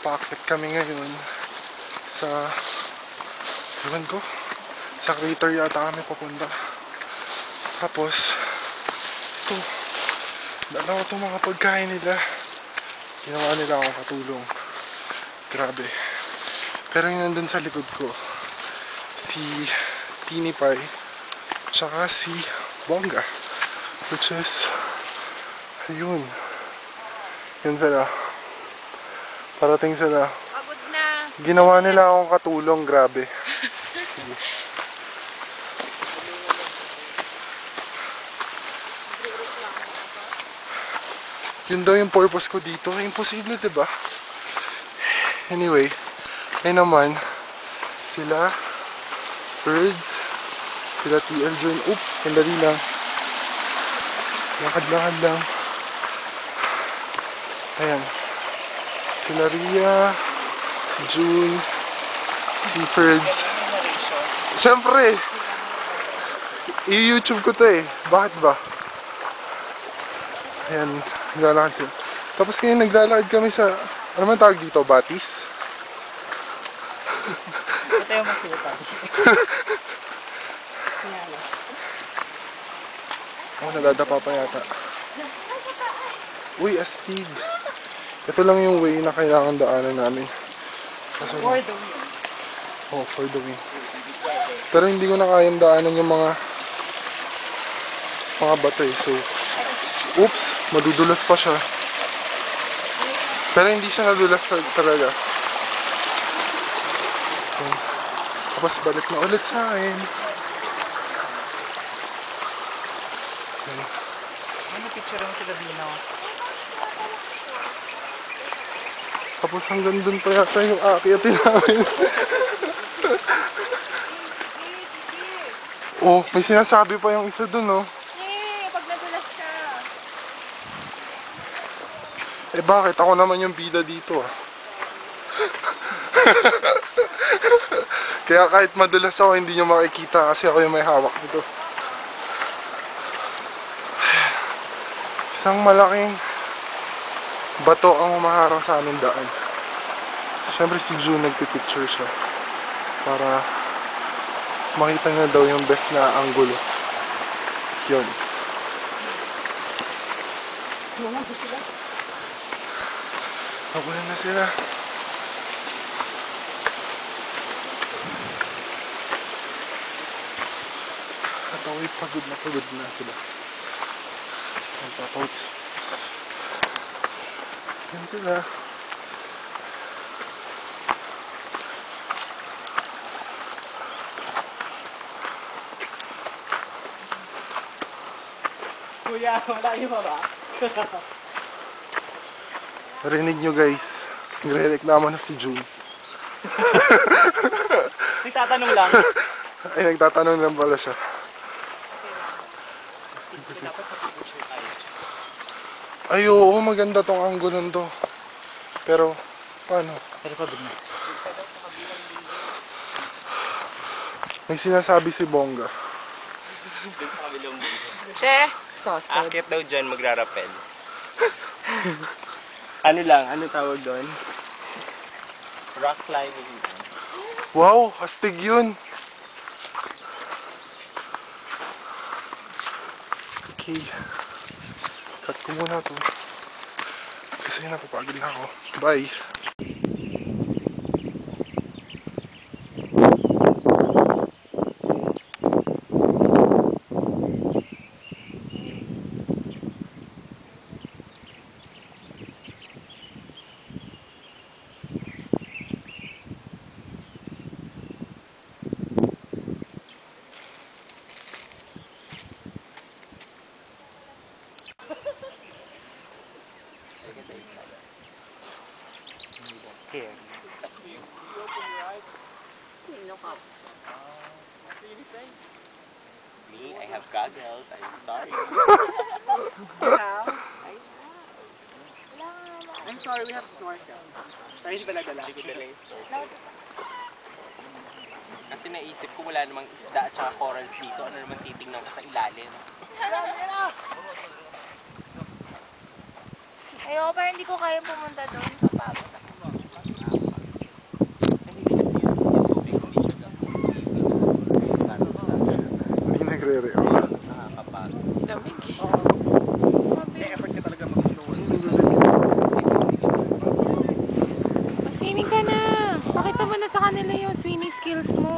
Paakit kami ngayon sa ewan ko, sa crater yata kami papunta. Tapos ito, dala ko itong mga pagkain nila. Ginawa nila akong katulong. Grabe. Pero yung nandun sa likod ko, si Tinipay tsaka si Bongga, which is ayun, yun sila, parating sila. Pagod na. Ginawa nila akong katulong. Grabe. Sige. Yun daw yung purpose ko dito. Imposible, diba? Anyway, ay naman sila birds, sila TL June. Oops, sandali lang. Lakad-lakad lang. Ayan. Sila Ria, si June, si Birds. Siyempre, i-YouTube ko to eh. Bakit ba? Ayan, naglalakad sila. Tapos ngayon naglalakad kami sa, ano man tawag dito, Batis? Ito yung masulta. Oh, nadadapa pa yata. Uy, astig. Ito lang yung way na kailangan daanan namin. Kasi, For the win. oh, for the win. Pero hindi ko na kayang daanan yung mga bato eh. So, oops, madudulas pa siya. Pero hindi siya nadulas talaga. Okay. Tapos balik na ulit sa akin. Okay. Ano picture mo sila Bino? Tapos hanggang dun pa yata yung aakiyatin namin. Oh, may sinasabi pa yung isa dun, oh. Pag nadulas ka. Eh bakit? Ako naman yung bida dito, ah. Kaya kahit madulas ako, hindi nyo makikita kasi ako yung may hawak nito. Isang malaking bato ang humaharang sa aming daan. Siyempre si June nagpipicture siya para makita niya daw yung best na anggulo. Yun. Magulan na sila. At ako'y pagod na sila. Nagpapawits. Yan sila. Kuya, wala yung ba? Narinig nyo guys, nagre-reklamo na si June. Tatanong lang. Ay, nagtatanong lang pala siya. Ay, oo, maganda tong anggulon to. Pero, paano? Pero pagod na. May sinasabi si Bongga. Che, exhausted. Akit daw dyan, magrarapel. Ano lang, ano tawag doon? Rock climbing. Wow, astig yun. Okay. Cut ko muna to. Kasi napapagod na ako. Bye. Here. Me, I have goggles. I'm sorry. I'm sorry, we have snorkel. Pero hindi pala dala. Hindi ko dala yung snorkel. Kasi naisip ko wala namang isda at saka corals dito. Ano naman titingnan ka sa ilalim? Ayoko, pero hindi ko kaya pumunta doon. Papagod ako. nagre-react. Nakakapagod. Lamig. May effort ka talaga mag-flow. Swimming ka na. Pakita mo na sa kanila yung swimming skills mo.